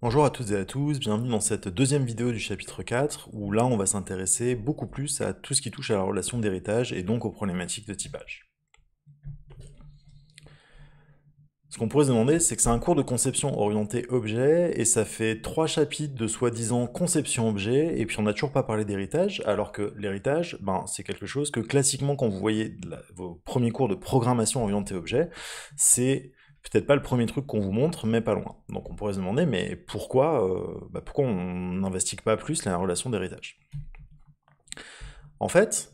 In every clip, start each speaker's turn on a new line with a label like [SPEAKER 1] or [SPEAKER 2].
[SPEAKER 1] Bonjour à toutes et à tous, bienvenue dans cette deuxième vidéo du chapitre 4, où là on va s'intéresser beaucoup plus à tout ce qui touche à la relation d'héritage et donc aux problématiques de typage. Ce qu'on pourrait se demander, c'est que c'est un cours de conception orienté objet, et ça fait 3 chapitres de soi-disant conception objet, et puis on n'a toujours pas parlé d'héritage, alors que l'héritage, c'est quelque chose que classiquement quand vous voyez vos premiers cours de programmation orientée objet, c'est peut-être pas le premier truc qu'on vous montre, mais pas loin. Donc on pourrait se demander, mais pourquoi on n'investigue pas plus la relation d'héritage? En fait,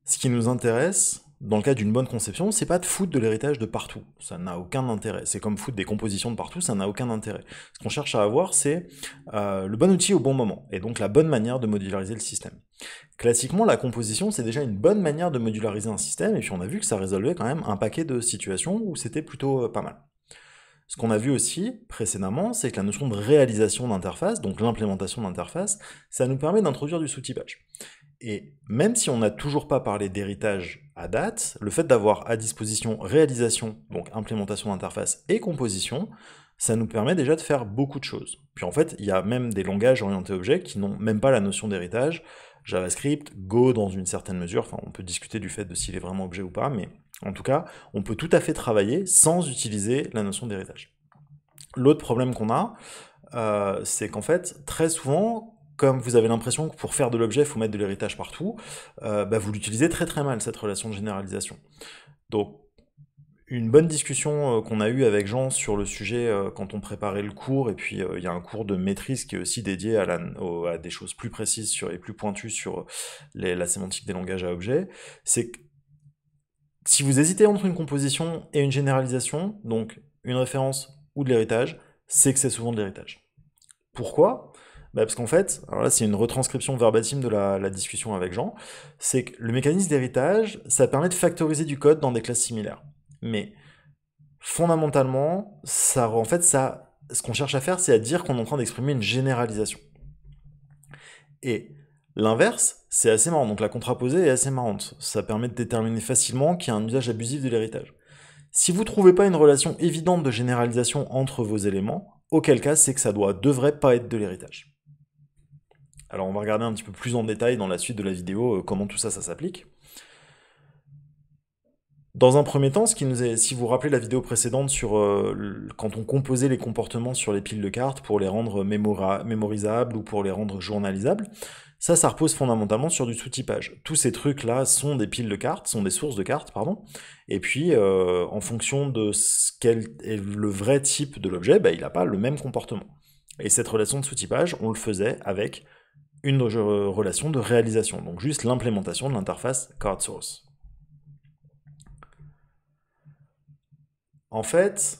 [SPEAKER 1] ce qui nous intéresse, dans le cas d'une bonne conception, c'est pas de foutre de l'héritage de partout. Ça n'a aucun intérêt. C'est comme foutre des compositions de partout, ça n'a aucun intérêt. Ce qu'on cherche à avoir, c'est le bon outil au bon moment, et donc la bonne manière de modulariser le système. Classiquement, la composition, c'est déjà une bonne manière de modulariser un système, et puis on a vu que ça résolvait quand même un paquet de situations où c'était plutôt pas mal. Ce qu'on a vu aussi précédemment, c'est que la notion de réalisation d'interface, donc l'implémentation d'interface, ça nous permet d'introduire du sous-typage. Et même si on n'a toujours pas parlé d'héritage à date, le fait d'avoir à disposition réalisation, donc implémentation d'interface et composition, ça nous permet déjà de faire beaucoup de choses. Puis en fait, il y a même des langages orientés objets qui n'ont même pas la notion d'héritage. JavaScript, Go dans une certaine mesure, enfin on peut discuter du fait de s'il est vraiment objet ou pas, mais en tout cas, on peut tout à fait travailler sans utiliser la notion d'héritage. L'autre problème qu'on a, c'est qu'en fait, très souvent, comme vous avez l'impression que pour faire de l'objet, il faut mettre de l'héritage partout, vous l'utilisez très très mal, cette relation de généralisation. Donc, une bonne discussion qu'on a eue avec Jean sur le sujet quand on préparait le cours, et puis il y a un cours de maîtrise qui est aussi dédié à des choses plus précises et plus pointues sur la sémantique des langages à objets, c'est que si vous hésitez entre une composition et une généralisation, donc une référence ou de l'héritage, c'est que c'est souvent de l'héritage. Pourquoi? Parce qu'en fait, alors là c'est une retranscription verbatim de la discussion avec Jean, c'est que le mécanisme d'héritage, ça permet de factoriser du code dans des classes similaires. Mais fondamentalement, ce qu'on cherche à faire, c'est à dire qu'on est en train d'exprimer une généralisation. Et l'inverse, c'est assez marrant, donc la contraposée est assez marrante. Ça permet de déterminer facilement qu'il y a un usage abusif de l'héritage. Si vous ne trouvez pas une relation évidente de généralisation entre vos éléments, auquel cas c'est que ça devrait pas être de l'héritage. Alors on va regarder un petit peu plus en détail dans la suite de la vidéo comment tout ça s'applique. Dans un premier temps, si vous vous rappelez la vidéo précédente sur quand on composait les comportements sur les piles de cartes pour les rendre mémorisables ou pour les rendre journalisables, ça repose fondamentalement sur du sous-typage. Tous ces trucs-là sont des piles de cartes, sont des sources de cartes, pardon, et puis en fonction de quel est le vrai type de l'objet, il n'a pas le même comportement. Et cette relation de sous-typage, on le faisait avec une relation de réalisation, donc juste l'implémentation de l'interface card source. En fait,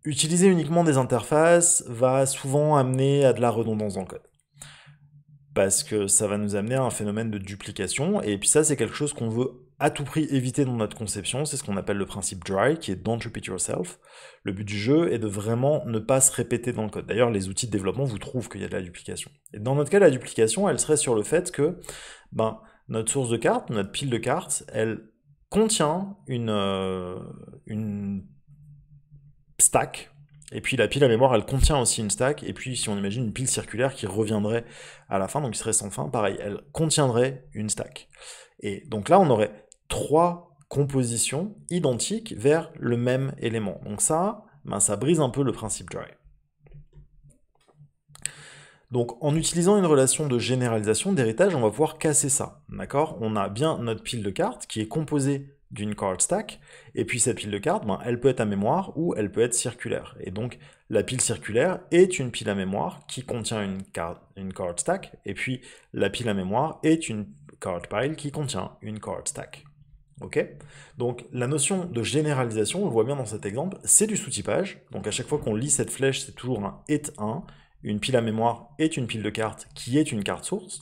[SPEAKER 1] utiliser uniquement des interfaces va souvent amener à de la redondance dans le code. Parce que ça va nous amener à un phénomène de duplication, et puis ça c'est quelque chose qu'on veut à tout prix éviter dans notre conception, c'est ce qu'on appelle le principe dry, qui est don't repeat yourself. Le but du jeu est de vraiment ne pas se répéter dans le code. D'ailleurs, les outils de développement vous trouvent qu'il y a de la duplication. Et dans notre cas, la duplication, elle serait sur le fait que notre source de cartes, notre pile de cartes, elle contient une stack, et puis la pile à mémoire, elle contient aussi une stack, et puis si on imagine une pile circulaire qui reviendrait à la fin, donc qui serait sans fin, pareil, elle contiendrait une stack. Et donc là, on aurait 3 compositions identiques vers le même élément. Donc ça brise un peu le principe dry. Donc en utilisant une relation de généralisation, d'héritage, on va pouvoir casser ça, d'accord? On a bien notre pile de cartes qui est composée d'une card stack, et puis cette pile de cartes, elle peut être à mémoire ou elle peut être circulaire. Et donc la pile circulaire est une pile à mémoire qui contient une card stack, et puis la pile à mémoire est une card pile qui contient une card stack. Ok? Donc la notion de généralisation, on le voit bien dans cet exemple, c'est du sous-typage. Donc à chaque fois qu'on lit cette flèche, c'est toujours un et1. Une pile à mémoire est une pile de cartes qui est une carte source,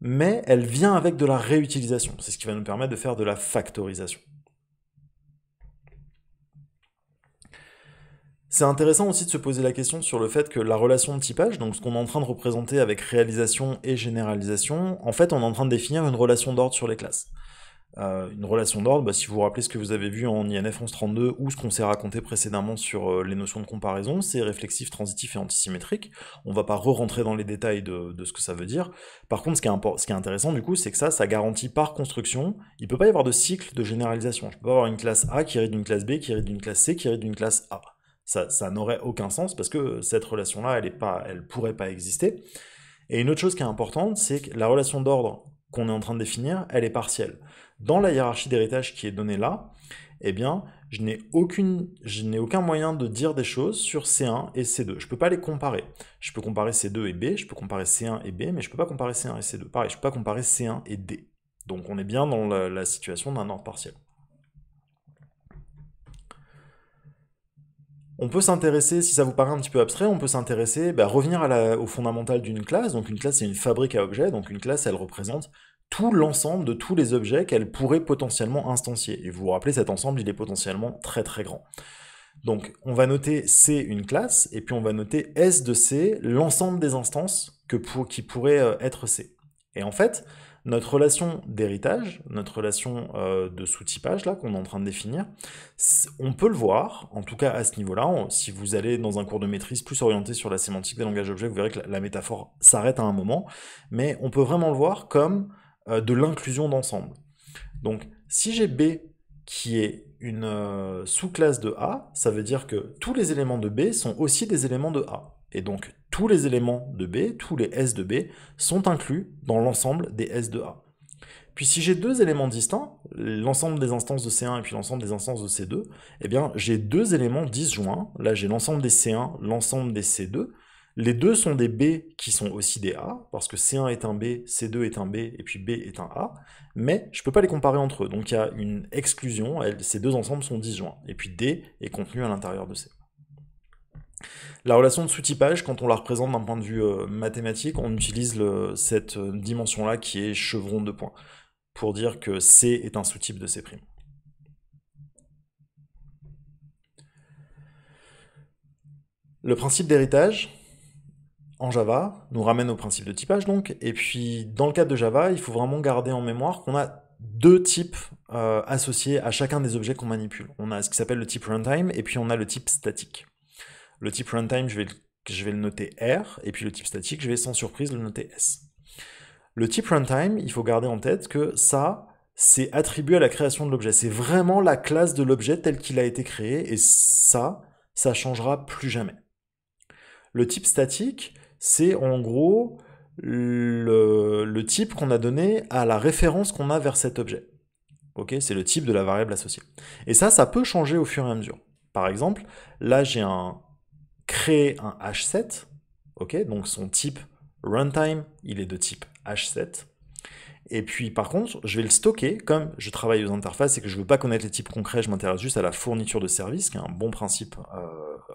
[SPEAKER 1] mais elle vient avec de la réutilisation. C'est ce qui va nous permettre de faire de la factorisation. C'est intéressant aussi de se poser la question sur le fait que la relation de typage, donc ce qu'on est en train de représenter avec réalisation et généralisation, en fait on est en train de définir une relation d'ordre sur les classes. Une relation d'ordre, bah, si vous vous rappelez ce que vous avez vu en INF 1132 ou ce qu'on s'est raconté précédemment sur les notions de comparaison, c'est réflexif, transitif et antisymétrique. On va pas re-rentrer dans les détails de ce que ça veut dire. Par contre, ce qui est intéressant du coup, c'est que ça garantit par construction, il peut pas y avoir de cycle de généralisation. Je peux pas avoir une classe A qui hérite d'une classe B, qui hérite d'une classe C, qui hérite d'une classe A. Ça n'aurait aucun sens parce que cette relation-là, elle pourrait pas exister. Et une autre chose qui est importante, c'est que la relation d'ordre qu'on est en train de définir, elle est partielle. Dans la hiérarchie d'héritage qui est donnée là, eh bien, je n'ai aucun moyen de dire des choses sur C1 et C2. Je ne peux pas les comparer. Je peux comparer C2 et B, je peux comparer C1 et B, mais je ne peux pas comparer C1 et C2. Pareil, je ne peux pas comparer C1 et D. Donc on est bien dans la situation d'un ordre partiel. On peut s'intéresser, si ça vous paraît un petit peu abstrait, on peut s'intéresser, revenir au fondamental d'une classe. Donc une classe, c'est une fabrique à objets. Donc une classe, elle représente tout l'ensemble de tous les objets qu'elle pourrait potentiellement instancier. Et vous vous rappelez, cet ensemble, il est potentiellement très très grand. Donc on va noter C une classe, et puis on va noter S de C, l'ensemble des instances qui pourraient être C. Et en fait, notre relation d'héritage, notre relation de sous-typage là qu'on est en train de définir, on peut le voir, en tout cas à ce niveau-là, si vous allez dans un cours de maîtrise plus orienté sur la sémantique des langages objets, vous verrez que la métaphore s'arrête à un moment, mais on peut vraiment le voir comme de l'inclusion d'ensemble. Donc si j'ai B qui est une sous-classe de A, ça veut dire que tous les éléments de B sont aussi des éléments de A. Et donc tous les éléments de B, tous les S de B, sont inclus dans l'ensemble des S de A. Puis si j'ai deux éléments distincts, l'ensemble des instances de C1 et puis l'ensemble des instances de C2, eh bien j'ai deux éléments disjoints. Là j'ai l'ensemble des C1, l'ensemble des C2. Les deux sont des B qui sont aussi des A, parce que C1 est un B, C2 est un B, et puis B est un A, mais je ne peux pas les comparer entre eux, donc il y a une exclusion, ces deux ensembles sont disjoints, et puis D est contenu à l'intérieur de C. La relation de sous-typage, quand on la représente d'un point de vue mathématique, on utilise cette dimension-là qui est chevron de points, pour dire que C est un sous-type de C'. Le principe d'héritage, en Java, nous ramène au principe de typage donc, et puis dans le cadre de Java, il faut vraiment garder en mémoire qu'on a deux types associés à chacun des objets qu'on manipule. On a ce qui s'appelle le type runtime, et puis on a le type statique. Le type runtime, je vais le noter R, et puis le type statique, je vais sans surprise le noter S. Le type runtime, il faut garder en tête que ça, c'est attribué à la création de l'objet. C'est vraiment la classe de l'objet tel qu'il a été créé, et ça changera plus jamais. Le type statique, c'est en gros le type qu'on a donné à la référence qu'on a vers cet objet. Ok, c'est le type de la variable associée. Et ça peut changer au fur et à mesure. Par exemple, là j'ai créé un h7, ok, donc son type runtime, il est de type h7. Et puis par contre, je vais le stocker, comme je travaille aux interfaces et que je ne veux pas connaître les types concrets, je m'intéresse juste à la fourniture de service, qui est un bon principe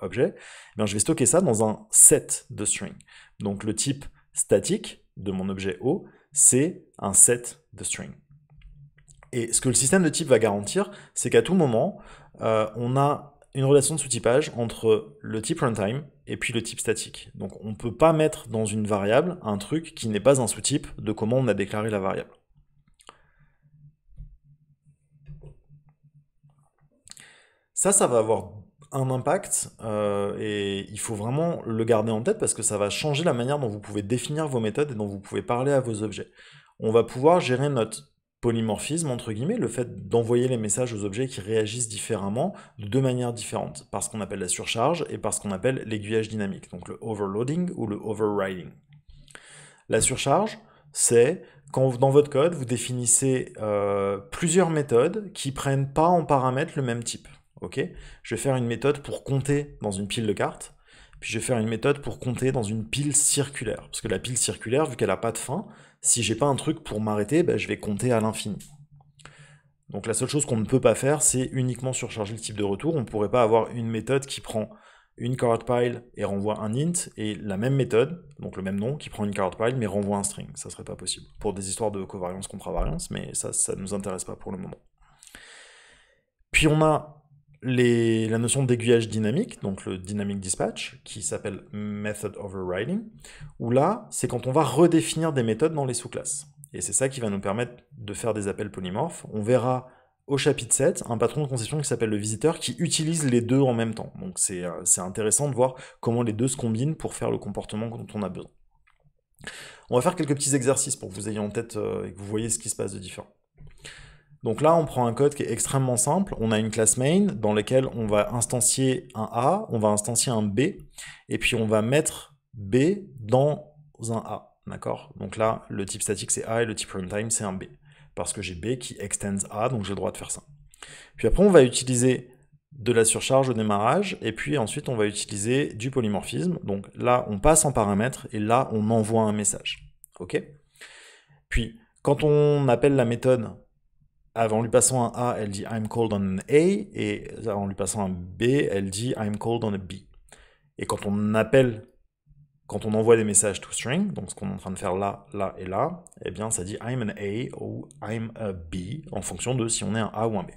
[SPEAKER 1] objet, eh bien, je vais stocker ça dans un set de string. Donc le type statique de mon objet O, c'est un set de string. Et ce que le système de type va garantir, c'est qu'à tout moment, on a une relation de sous-typage entre le type runtime et puis le type statique. Donc on ne peut pas mettre dans une variable un truc qui n'est pas un sous-type de comment on a déclaré la variable. Ça va avoir un impact et il faut vraiment le garder en tête parce que ça va changer la manière dont vous pouvez définir vos méthodes et dont vous pouvez parler à vos objets. On va pouvoir gérer notre polymorphisme, entre guillemets, le fait d'envoyer les messages aux objets qui réagissent différemment de deux manières différentes, par ce qu'on appelle la surcharge et par ce qu'on appelle l'aiguillage dynamique, donc le overloading ou le overriding. La surcharge, c'est quand dans votre code, vous définissez plusieurs méthodes qui prennent pas en paramètre le même type. Okay, je vais faire une méthode pour compter dans une pile de cartes, puis je vais faire une méthode pour compter dans une pile circulaire. Parce que la pile circulaire, vu qu'elle n'a pas de fin, si j'ai pas un truc pour m'arrêter, je vais compter à l'infini. Donc la seule chose qu'on ne peut pas faire, c'est uniquement surcharger le type de retour. On ne pourrait pas avoir une méthode qui prend une card pile et renvoie un int, et la même méthode, donc le même nom, qui prend une card pile mais renvoie un string. Ça serait pas possible. Pour des histoires de covariance contravariance, mais ça ne nous intéresse pas pour le moment. Puis on a la notion d'aiguillage dynamique, donc le dynamic dispatch, qui s'appelle method overriding, où là, c'est quand on va redéfinir des méthodes dans les sous-classes. Et c'est ça qui va nous permettre de faire des appels polymorphes. On verra au chapitre 7 un patron de conception qui s'appelle le visiteur qui utilise les deux en même temps. Donc c'est intéressant de voir comment les deux se combinent pour faire le comportement dont on a besoin. On va faire quelques petits exercices pour que vous ayez en tête et que vous voyez ce qui se passe de différent. Donc là, on prend un code qui est extrêmement simple. On a une classe main dans laquelle on va instancier un A, on va instancier un B, et puis on va mettre B dans un A. D'accord? Donc là, le type statique c'est A et le type runtime c'est un B. Parce que j'ai B qui extends A, donc j'ai le droit de faire ça. Puis après, on va utiliser de la surcharge au démarrage, et puis ensuite on va utiliser du polymorphisme. Donc là, on passe en paramètre, et là, on envoie un message. Ok? Puis, quand on appelle la méthode, en lui passant un A, elle dit I'm called on an A, et en lui passant un B, elle dit I'm called on a B. Et quand on envoie des messages toString, donc ce qu'on est en train de faire là, là et là, eh bien ça dit I'm an A ou I'm a B, en fonction de si on est un A ou un B.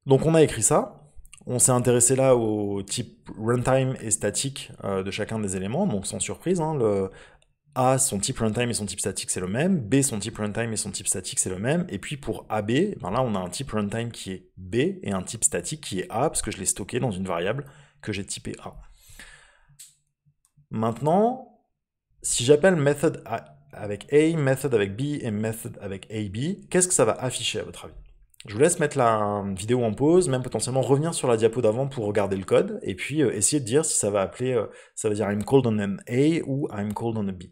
[SPEAKER 1] Donc on a écrit ça, on s'est intéressé là au type runtime et statique de chacun des éléments, donc sans surprise, hein, le A, son type runtime et son type statique, c'est le même. B, son type runtime et son type statique, c'est le même. Et puis pour AB, ben là, on a un type runtime qui est B et un type statique qui est A, parce que je l'ai stocké dans une variable que j'ai typée A. Maintenant, si j'appelle method avec A, method avec B et method avec AB, qu'est-ce que ça va afficher à votre avis? Je vous laisse mettre la vidéo en pause, même potentiellement revenir sur la diapo d'avant pour regarder le code, et puis essayer de dire si ça va appeler, ça veut dire I'm called on an A ou I'm called on a B.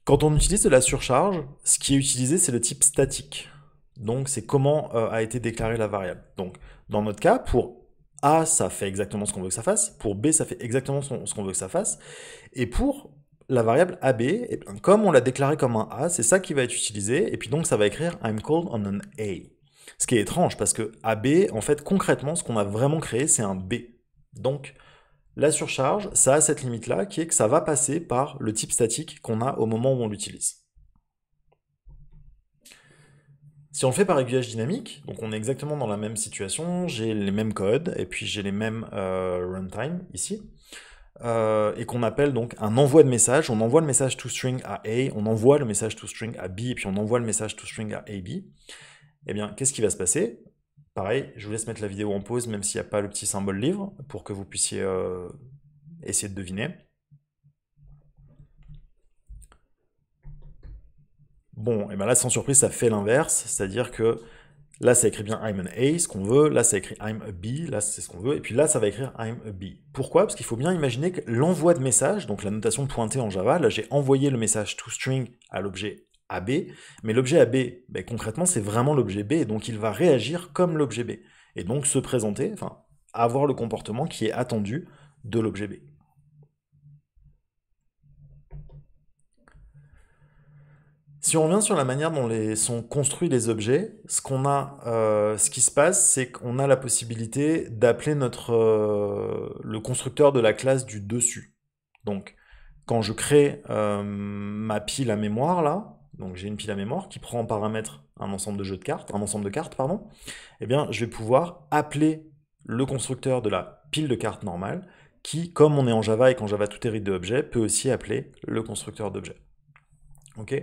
[SPEAKER 1] Quand on utilise de la surcharge, ce qui est utilisé, c'est le type statique. Donc, c'est comment a été déclarée la variable. Donc, dans notre cas, pour A, ça fait exactement ce qu'on veut que ça fasse. Pour B, ça fait exactement ce qu'on veut que ça fasse. Et pour la variable AB, eh bien, comme on l'a déclaré comme un A, c'est ça qui va être utilisé. Et puis donc, ça va écrire I'm called on an A. Ce qui est étrange, parce que AB, en fait, concrètement, ce qu'on a vraiment créé, c'est un B. Donc, la surcharge, ça a cette limite-là, qui est que ça va passer par le type statique qu'on a au moment où on l'utilise. Si on le fait par aiguillage dynamique, donc on est exactement dans la même situation, j'ai les mêmes codes, et puis j'ai les mêmes runtime ici, et qu'on appelle donc un envoi de message, on envoie le message toString à A, on envoie le message toString à B, et puis on envoie le message toString à AB, eh bien, qu'est-ce qui va se passer? Pareil, je vous laisse mettre la vidéo en pause, même s'il n'y a pas le petit symbole livre, pour que vous puissiez essayer de deviner. Bon, et bien là, sans surprise, ça fait l'inverse, c'est-à-dire que là, ça écrit bien I'm an A, ce qu'on veut, là, ça écrit I'm a B, là, c'est ce qu'on veut, et puis là, ça va écrire I'm a B. Pourquoi? Parce qu'il faut bien imaginer que l'envoi de message, donc la notation pointée en Java, là, j'ai envoyé le message toString à l'objet AB, mais l'objet AB, ben, concrètement, c'est vraiment l'objet B, et donc il va réagir comme l'objet B, et donc se présenter, enfin, avoir le comportement qui est attendu de l'objet B. Si on revient sur la manière dont sont construits les objets, ce qui se passe, c'est qu'on a la possibilité d'appeler le constructeur de la classe du dessus. Donc, quand je crée ma pile à mémoire là, donc j'ai une pile à mémoire qui prend en paramètre un ensemble de cartes, pardon, eh bien, je vais pouvoir appeler le constructeur de la pile de cartes normale, qui, comme on est en Java et qu'en Java tout hérite de objets, peut aussi appeler le constructeur d'objets. Ok?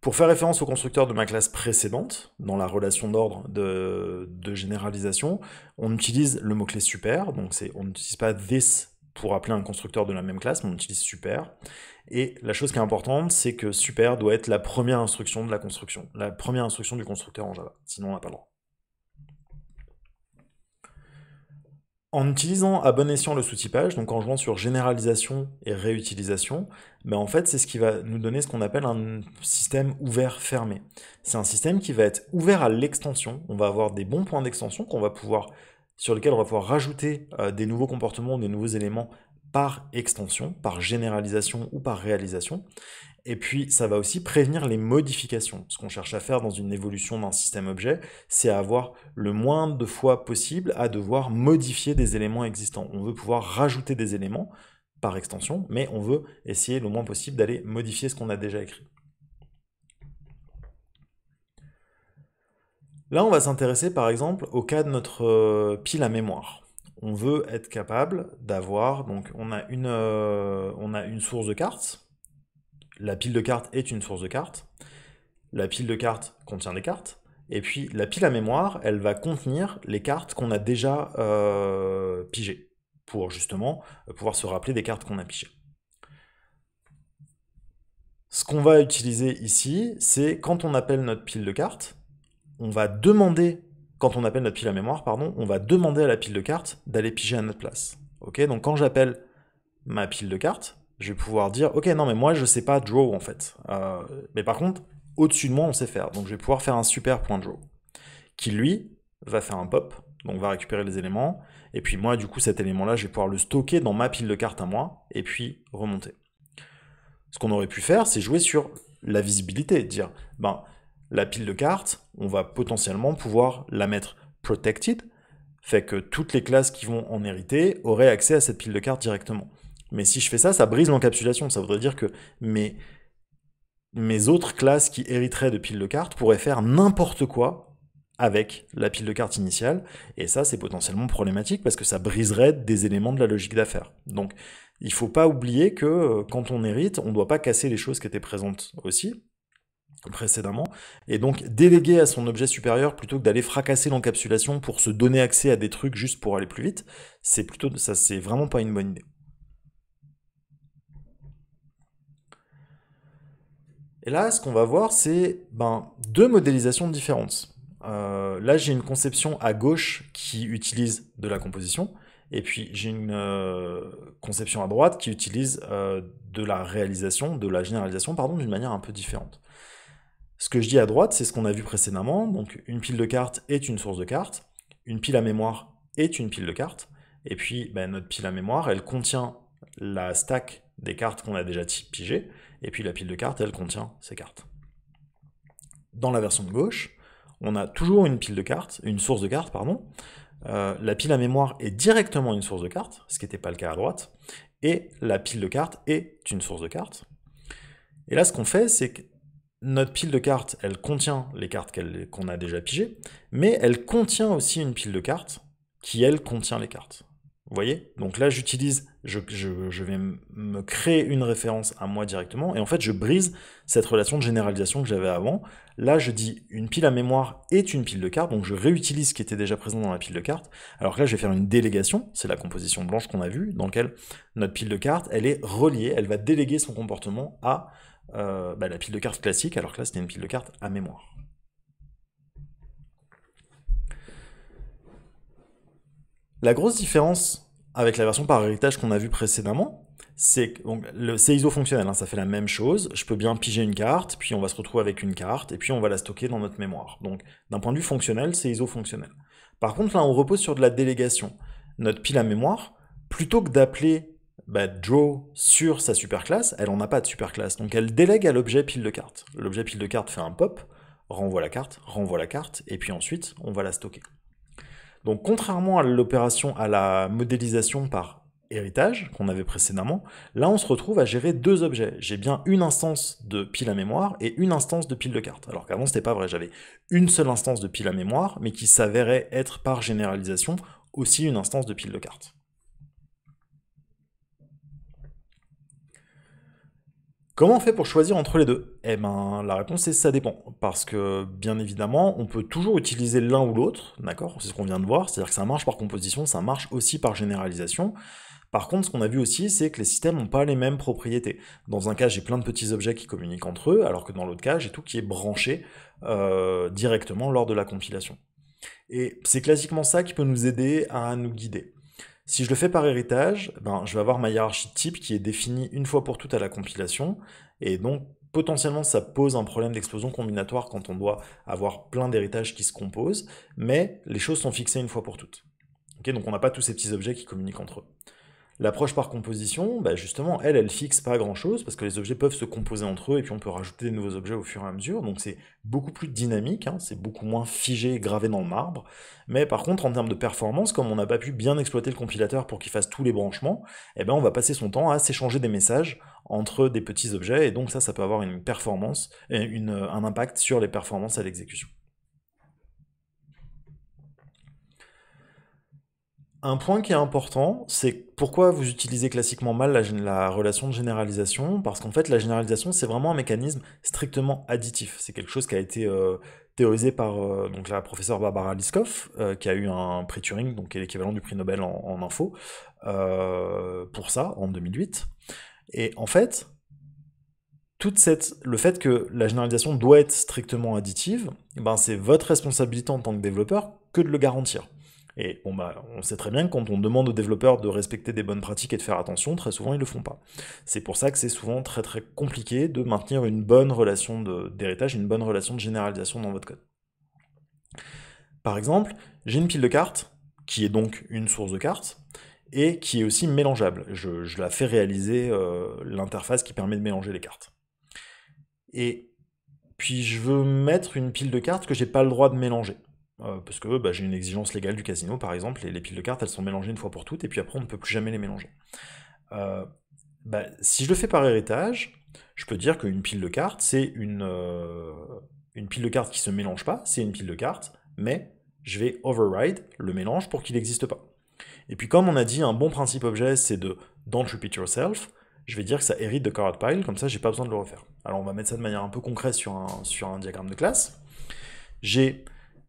[SPEAKER 1] Pour faire référence au constructeur de ma classe précédente, dans la relation d'ordre de généralisation, on utilise le mot-clé super, donc on n'utilise pas this pour appeler un constructeur de la même classe, mais on utilise super. Et la chose qui est importante, c'est que super doit être la première instruction de la construction, la première instruction du constructeur en Java, sinon on n'a pas le droit. En utilisant à bon escient le sous-typage, donc en jouant sur généralisation et réutilisation, en fait c'est ce qui va nous donner ce qu'on appelle un système ouvert-fermé. C'est un système qui va être ouvert à l'extension, on va avoir des bons points d'extension sur lesquels on va pouvoir rajouter des nouveaux comportements, des nouveaux éléments par extension, par généralisation ou par réalisation. Et puis, ça va aussi prévenir les modifications. Ce qu'on cherche à faire dans une évolution d'un système objet, c'est à avoir le moins de fois possible à devoir modifier des éléments existants. On veut pouvoir rajouter des éléments par extension, mais on veut essayer le moins possible d'aller modifier ce qu'on a déjà écrit. Là, on va s'intéresser par exemple au cas de notre pile à mémoire. on veut être capable d'avoir, donc on a une source de cartes, la pile de cartes est une source de cartes, la pile de cartes contient des cartes, et puis la pile à mémoire, elle va contenir les cartes qu'on a déjà pigées, pour justement pouvoir se rappeler des cartes qu'on a pigées. Ce qu'on va utiliser ici, c'est quand on appelle notre pile de cartes, on va demander, quand on appelle notre pile à mémoire, pardon, on va demander à la pile de cartes d'aller piger à notre place. Ok, donc quand j'appelle ma pile de cartes, je vais pouvoir dire, ok, non, mais moi, je sais pas draw, en fait. Mais par contre, au-dessus de moi, on sait faire. Donc je vais pouvoir faire un super point draw, qui, lui, va faire un pop, donc va récupérer les éléments, et puis moi, du coup, cet élément-là, je vais pouvoir le stocker dans ma pile de cartes à moi, et puis remonter. Ce qu'on aurait pu faire, c'est jouer sur la visibilité, dire, ben, la pile de cartes, on va potentiellement pouvoir la mettre protected, fait que toutes les classes qui vont en hériter auraient accès à cette pile de cartes directement. Mais si je fais ça, ça brise l'encapsulation. Ça voudrait dire que mes autres classes qui hériteraient de piles de cartes pourraient faire n'importe quoi avec la pile de cartes initiale. Et ça, c'est potentiellement problématique parce que ça briserait des éléments de la logique d'affaires. Donc, il ne faut pas oublier que quand on hérite, on ne doit pas casser les choses qui étaient présentes aussi précédemment, et donc déléguer à son objet supérieur plutôt que d'aller fracasser l'encapsulation pour se donner accès à des trucs juste pour aller plus vite, c'est plutôt ça, c'est vraiment pas une bonne idée. Et là, ce qu'on va voir, c'est deux modélisations différentes. Là, j'ai une conception à gauche qui utilise de la composition, et puis j'ai une conception à droite qui utilise de la réalisation, de la généralisation, pardon, d'une manière un peu différente. Ce que je dis à droite, c'est ce qu'on a vu précédemment. Donc, une pile de cartes est une source de cartes. Une pile à mémoire est une pile de cartes. Et puis, notre pile à mémoire, elle contient la stack des cartes qu'on a déjà pigées. Et puis, la pile de cartes, elle contient ces cartes. Dans la version de gauche, on a toujours une pile de cartes, une source de cartes, pardon. La pile à mémoire est directement une source de cartes, ce qui n'était pas le cas à droite. Et la pile de cartes est une source de cartes. Et là, ce qu'on fait, c'est que notre pile de cartes, elle contient les cartes qu'on a déjà pigées, mais elle contient aussi une pile de cartes qui, elle, contient les cartes. Vous voyez? Donc là, je vais me créer une référence à moi directement, et en fait, je brise cette relation de généralisation que j'avais avant. Là, je dis une pile à mémoire est une pile de cartes, donc je réutilise ce qui était déjà présent dans la pile de cartes. Alors que là, je vais faire une délégation, c'est la composition blanche qu'on a vue, dans laquelle notre pile de cartes, elle est reliée, elle va déléguer son comportement à la pile de cartes classique, alors que là c'était une pile de cartes à mémoire. La grosse différence avec la version par héritage qu'on a vue précédemment, c'est que c'est iso-fonctionnel, hein, ça fait la même chose. Je peux bien piger une carte, puis on va se retrouver avec une carte, et puis on va la stocker dans notre mémoire. Donc d'un point de vue fonctionnel, c'est iso-fonctionnel. Par contre, là on repose sur de la délégation. Notre pile à mémoire, plutôt que d'appeler draw sur sa superclasse, elle n'en a pas de superclasse, donc elle délègue à l'objet pile de cartes. L'objet pile de cartes fait un pop, renvoie la carte, et puis ensuite on va la stocker. Donc contrairement à l'opération, à la modélisation par héritage qu'on avait précédemment, là on se retrouve à gérer deux objets. J'ai bien une instance de pile à mémoire et une instance de pile de cartes. Alors qu'avant c'était pas vrai, j'avais une seule instance de pile à mémoire, mais qui s'avérait être par généralisation aussi une instance de pile de cartes. Comment on fait pour choisir entre les deux? Eh ben, la réponse est ça dépend. Parce que, bien évidemment, on peut toujours utiliser l'un ou l'autre, d'accord? C'est ce qu'on vient de voir, c'est-à-dire que ça marche par composition, ça marche aussi par généralisation. Par contre, ce qu'on a vu aussi, c'est que les systèmes n'ont pas les mêmes propriétés. Dans un cas, j'ai plein de petits objets qui communiquent entre eux, alors que dans l'autre cas, j'ai tout qui est branché directement lors de la compilation. Et c'est classiquement ça qui peut nous aider à nous guider. Si je le fais par héritage, je vais avoir ma hiérarchie de type qui est définie une fois pour toutes à la compilation, et donc potentiellement ça pose un problème d'explosion combinatoire quand on doit avoir plein d'héritages qui se composent, mais les choses sont fixées une fois pour toutes. Okay, donc on n'a pas tous ces petits objets qui communiquent entre eux. L'approche par composition, justement, elle fixe pas grand-chose, parce que les objets peuvent se composer entre eux, et puis on peut rajouter des nouveaux objets au fur et à mesure, donc c'est beaucoup plus dynamique, hein, c'est beaucoup moins figé et gravé dans le marbre, mais par contre, en termes de performance, comme on n'a pas pu bien exploiter le compilateur pour qu'il fasse tous les branchements, on va passer son temps à s'échanger des messages entre des petits objets, et donc ça peut avoir une performance, un impact sur les performances à l'exécution. Un point qui est important, c'est pourquoi vous utilisez classiquement mal la relation de généralisation, parce qu'en fait la généralisation c'est vraiment un mécanisme strictement additif. C'est quelque chose qui a été théorisé par donc la professeure Barbara Liskov, qui a eu un prix Turing, donc qui est l'équivalent du prix Nobel en info, pour ça en 2008. Et en fait, le fait que la généralisation doit être strictement additive, ben c'est votre responsabilité en tant que développeur que de le garantir. Et bon bah, on sait très bien que quand on demande aux développeurs de respecter des bonnes pratiques et de faire attention, très souvent ils le font pas. C'est pour ça que c'est souvent très très compliqué de maintenir une bonne relation d'héritage, une bonne relation de généralisation dans votre code. Par exemple, j'ai une pile de cartes, qui est donc une source de cartes, et qui est aussi mélangeable. Je la fais réaliser l'interface qui permet de mélanger les cartes. Et puis je veux mettre une pile de cartes que j'ai pas le droit de mélanger. Parce que bah, j'ai une exigence légale du casino, par exemple, et les piles de cartes, elles sont mélangées une fois pour toutes, et puis après, on ne peut plus jamais les mélanger. Bah, si je le fais par héritage, je peux dire qu'une pile de cartes, c'est une pile de cartes qui se mélange pas, c'est une pile de cartes, mais je vais override le mélange pour qu'il n'existe pas. Et puis comme on a dit, un bon principe objet, c'est de don't repeat yourself, je vais dire que ça hérite de card pile, comme ça j'ai pas besoin de le refaire. Alors on va mettre ça de manière un peu concrète sur un diagramme de classe. J'ai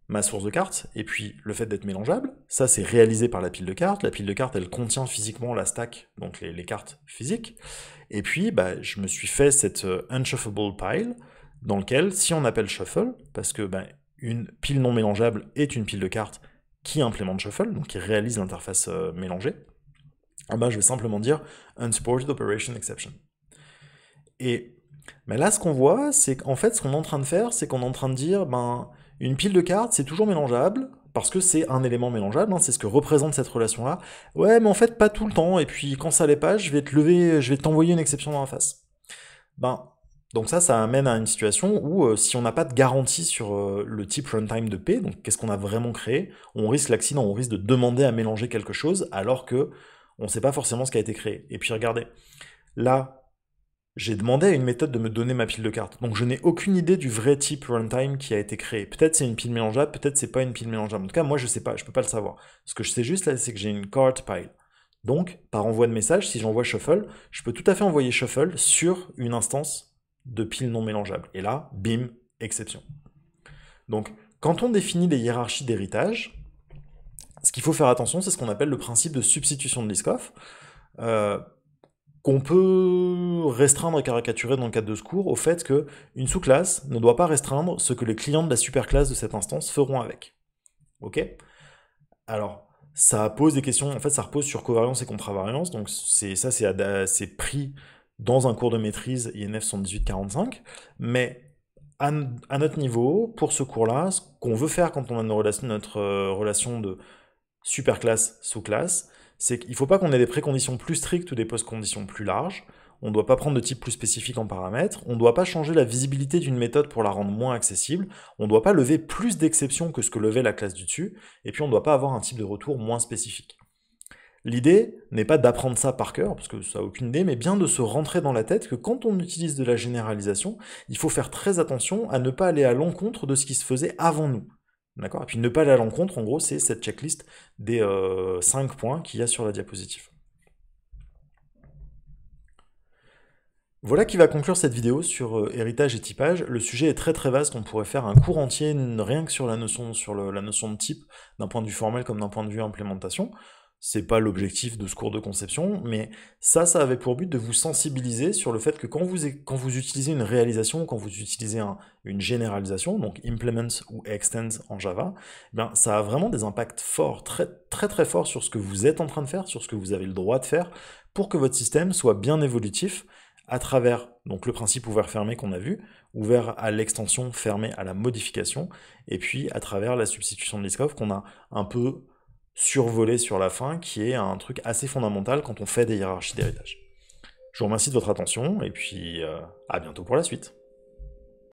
[SPEAKER 1] ma source de cartes, et puis le fait d'être mélangeable, ça c'est réalisé par la pile de cartes. La pile de cartes, elle contient physiquement la stack, donc les cartes physiques. Et puis bah, je me suis fait cette unshuffleable pile, dans lequel, si on appelle shuffle, parce que bah, une pile non mélangeable est une pile de cartes qui implémente shuffle, donc qui réalise l'interface mélangée, ben, je vais simplement dire unsupported operation exception. Et ben là, ce qu'on voit, c'est qu'en fait, ce qu'on est en train de faire, c'est qu'on est en train de dire, ben, une pile de cartes, c'est toujours mélangeable, parce que c'est un élément mélangeable, hein, c'est ce que représente cette relation-là. Ouais, mais en fait, pas tout le temps, et puis quand ça l'est pas, je vais t'envoyer une exception dans la face. Ben, donc ça amène à une situation où si on n'a pas de garantie sur le type runtime de P, donc qu'est-ce qu'on a vraiment créé, on risque l'accident, on risque de demander à mélanger quelque chose alors que on ne sait pas forcément ce qui a été créé. Et puis regardez, là, j'ai demandé à une méthode de me donner ma pile de cartes, donc je n'ai aucune idée du vrai type runtime qui a été créé. Peut-être c'est une pile mélangeable, peut-être c'est pas une pile mélangeable. En tout cas, moi je sais pas, je peux pas le savoir. Ce que je sais juste là, c'est que j'ai une card pile. Donc, par envoi de message, si j'envoie shuffle, je peux tout à fait envoyer shuffle sur une instance de pile non mélangeable. Et là, bim, exception. Donc, quand on définit des hiérarchies d'héritage, ce qu'il faut faire attention, c'est ce qu'on appelle le principe de substitution de Liskov, qu'on peut restreindre et caricaturer dans le cadre de ce cours au fait qu'une sous-classe ne doit pas restreindre ce que les clients de la superclasse de cette instance feront avec. Ok? Alors, ça pose des questions, en fait ça repose sur covariance et contravariance, donc c'est pris dans un cours de maîtrise INF 11845, mais à notre niveau, pour ce cours-là, ce qu'on veut faire quand on a notre relation de superclasse sous-classe, c'est qu'il ne faut pas qu'on ait des préconditions plus strictes ou des post-conditions plus larges, on ne doit pas prendre de type plus spécifique en paramètres, on ne doit pas changer la visibilité d'une méthode pour la rendre moins accessible, on ne doit pas lever plus d'exceptions que ce que levait la classe du dessus, et puis on ne doit pas avoir un type de retour moins spécifique. L'idée n'est pas d'apprendre ça par cœur, parce que ça n'a aucune idée, mais bien de se rentrer dans la tête que quand on utilise de la généralisation, il faut faire très attention à ne pas aller à l'encontre de ce qui se faisait avant nous. D'accord? Et puis ne pas aller à l'encontre, en gros, c'est cette checklist des 5 points qu'il y a sur la diapositive. Voilà qui va conclure cette vidéo sur héritage et typage. Le sujet est très très vaste, on pourrait faire un cours entier rien que sur la notion de type, d'un point de vue formel comme d'un point de vue implémentation. C'est pas l'objectif de ce cours de conception, mais ça avait pour but de vous sensibiliser sur le fait que quand vous utilisez une réalisation, quand vous utilisez une généralisation, donc implement ou extend en Java, eh bien, ça a vraiment des impacts forts, très très très forts sur ce que vous êtes en train de faire, sur ce que vous avez le droit de faire, pour que votre système soit bien évolutif, à travers donc le principe ouvert-fermé qu'on a vu, ouvert à l'extension, fermé à la modification, et puis à travers la substitution de Liskov qu'on a un peu survolé sur la fin, qui est un truc assez fondamental quand on fait des hiérarchies d'héritage. Je vous remercie de votre attention, et puis à bientôt pour la suite.